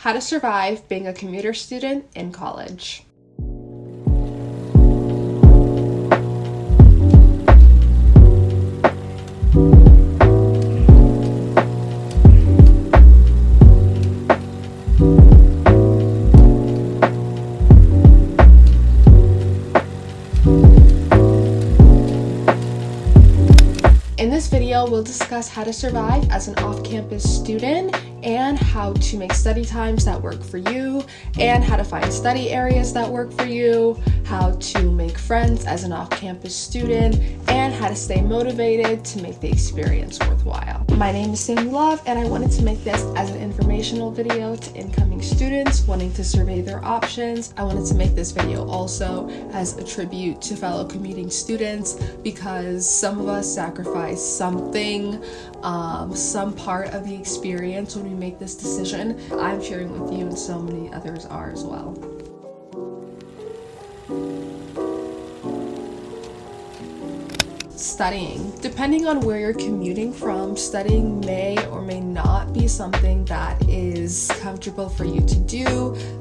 How to survive being a commuter student in college. In this video, we'll discuss how to survive as an off-campus student and how to make study times that work for you and how to find study areas that work for you, how to make friends as an off-campus student, and how to stay motivated to make the experience worthwhile. My name is Sammy Love, and I wanted to make this as an informational video to incoming students wanting to survey their options. I wanted to make this video also as a tribute to fellow commuting students because some of us sacrifice something, some part of the experience when we make this decision. I'm sharing with you and so many others are as well. Studying. Depending on where you're commuting from, studying may or may not be something that is comfortable for you to do.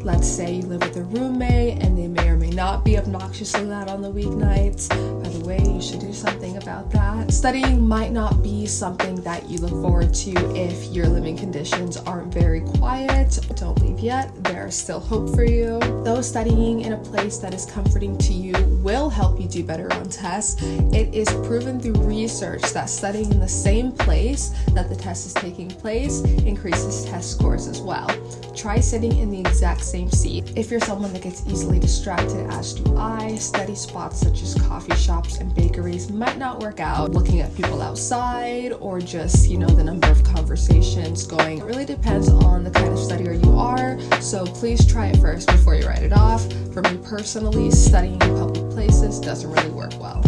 Let's say you live with a roommate and they may or may not be obnoxiously loud on the weeknights. By the way, you should do something about that. Studying might not be something that you look forward to if your living conditions aren't very quiet. Don't leave yet. There's still hope for you. Though studying in a place that is comforting to you will help you do better on tests, it is proven through research that studying in the same place that the test is taking place increases test scores as well. Try sitting in the exact same seat. If you're someone that gets easily distracted, as do I, study spots such as coffee shops and bakeries might not work out. Looking at people outside or just, the number of conversations going. It really depends on the kind of studier you are, so please try it first before you write it off. For me personally, studying in public places doesn't really work well.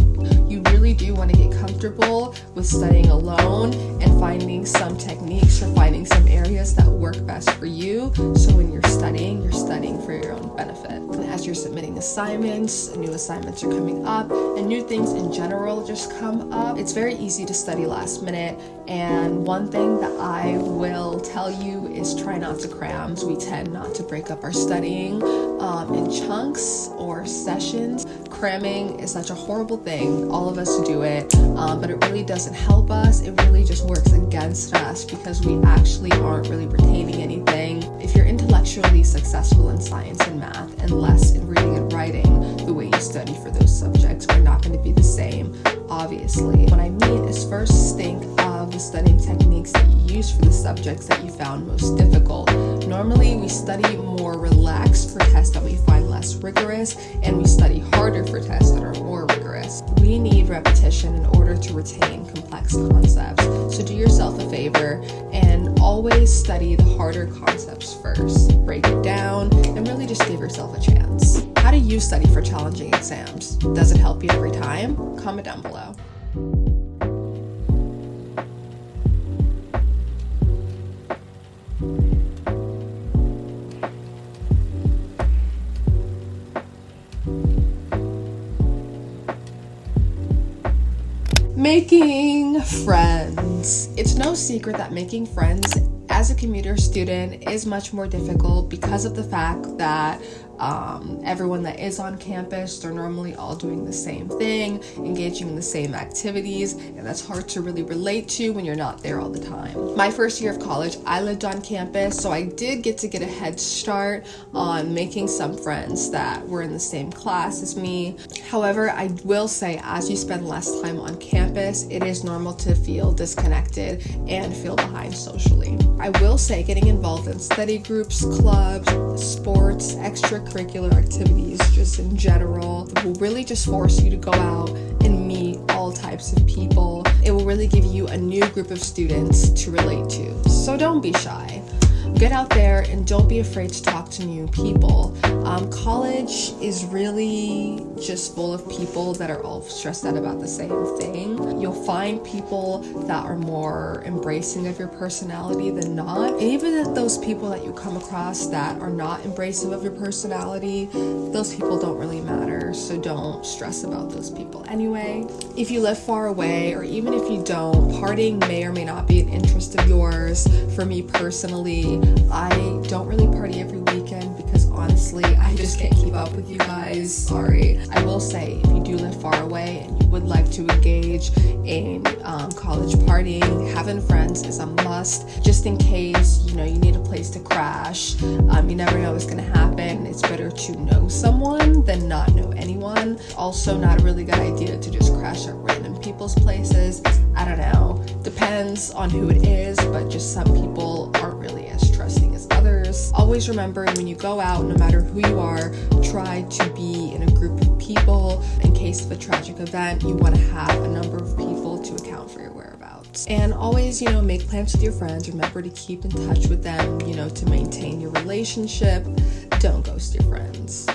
You really do want to get comfortable with studying alone and finding some techniques or finding some areas that work best for you. So when you're studying for your own benefit. And as you're submitting assignments, new assignments are coming up and new things in general just come up. It's very easy to study last minute. And one thing that I will tell you is try not to cram. We tend not to break up our studying in chunks or sessions. Cramming is such a horrible thing. All of us do it, but it really doesn't help us. It really just works against us because we actually aren't really retaining anything. If you're intellectually successful in science and math and less in reading and writing, the way you study for those subjects are not going to be the same, obviously. What I mean is first think of the studying techniques that you use for the subjects that you found most difficult. Normally, we study more relaxed for tests that we find less rigorous, and we study harder for tests that are more rigorous. We need repetition in order to retain complex concepts. So do yourself a favor and always study the harder concepts first. Break it down and really just give yourself a chance. How do you study for challenging exams? Does it help you every time? Comment down below. Making friends. It's no secret that making friends as a commuter student is much more difficult because of the fact that everyone that is on campus, they're normally all doing the same thing, engaging in the same activities, and that's hard to really relate to when you're not there all the time. My first year of college, I lived on campus, so I did get a head start on making some friends that were in the same class as me. However, I will say as you spend less time on campus, it is normal to feel disconnected and feel behind socially. I will say getting involved in study groups, clubs, sports, extracurricular activities, just in general, will really just force you to go out and meet all types of people. It will really give you a new group of students to relate to. So don't be shy. Get out there and don't be afraid to talk to new people. College is really just full of people that are all stressed out about the same thing. You'll find people that are more embracing of your personality than not. And even if those people that you come across that are not embracing of your personality, those people don't really matter. So don't stress about those people anyway. If you live far away, or even if you don't, partying may or may not be an interest of yours. For me personally, I don't really party up with you guys. Sorry. I will say, if you do live far away and you would like to engage in college partying, having friends is a must, just in case, you know, you need a place to crash. You never know what's gonna happen. It's better to know someone than not know anyone. Also, not a really good idea to just crash at random people's places. I don't know. Depends on who it is, but just some people aren't really as trusting as others. Always remember, when you go out, no matter who you are, try to be in a group of people. In case of a tragic event, you want to have a number of people to account for your whereabouts. And always, you know, make plans with your friends. Remember to keep in touch with them, you know, to maintain your relationship. Don't ghost your friends.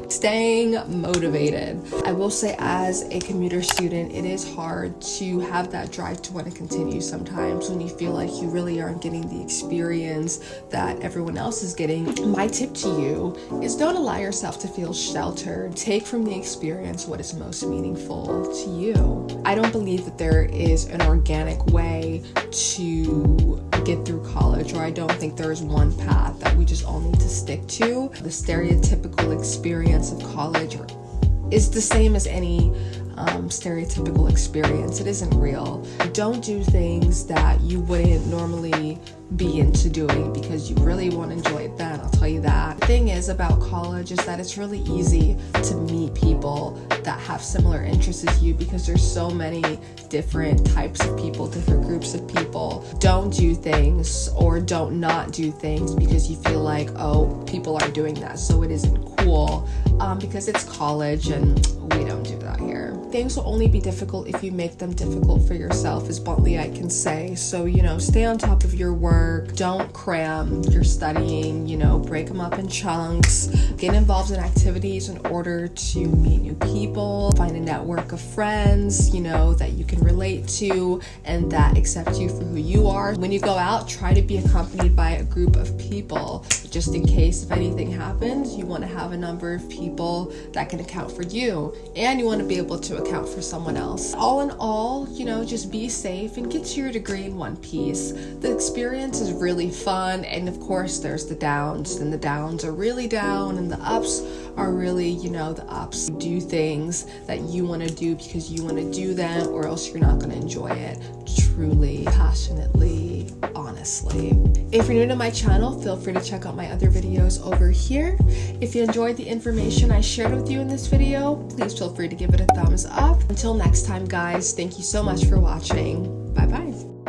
Staying motivated. I will say, as a commuter student, it is hard to have that drive to want to continue sometimes when you feel like you really aren't getting the experience that everyone else is getting. My tip to you is, don't allow yourself to feel sheltered. Take from the experience what is most meaningful to you. I don't believe that there is an organic way to get through college, or I don't think there is one path that we just all need to stick to. The stereotypical experience of college is the same as any stereotypical experience. It isn't real. Don't do things that you wouldn't normally be into doing because you really want to enjoy it then, I'll tell you that. The thing is about college is that it's really easy to meet people that have similar interests as you, because there's so many different types of people, different groups of people. Don't do things, or don't not do things because you feel like, oh, people are doing that, so it isn't cool, because it's college and we don't do that here. Things will only be difficult if you make them difficult for yourself, as bluntly I can say. So, you know, stay on top of your work. Don't cram your studying, you know, break them up in chunks. Get involved in activities in order to meet new people. Find a network of friends, you know, that you can relate to and that accept you for who you are. When you go out, try to be accompanied by a group of people. Just in case if anything happens, you want to have a number of people that can account for you, and you want to be able to account for someone else. All in all, you know, just be safe and get to your degree in one piece. The experience is really fun, and of course there's the downs, and the downs are really down, and the ups are really, you know, the ups. Do things that you want to do because you want to do them, or else you're not going to enjoy it truly, passionately, honestly. If you're new to my channel, feel free to check out my other videos over here. If you enjoyed the information I shared with you in this video, please feel free to give it a thumbs up. Until next time, guys, thank you so much for watching. Bye bye.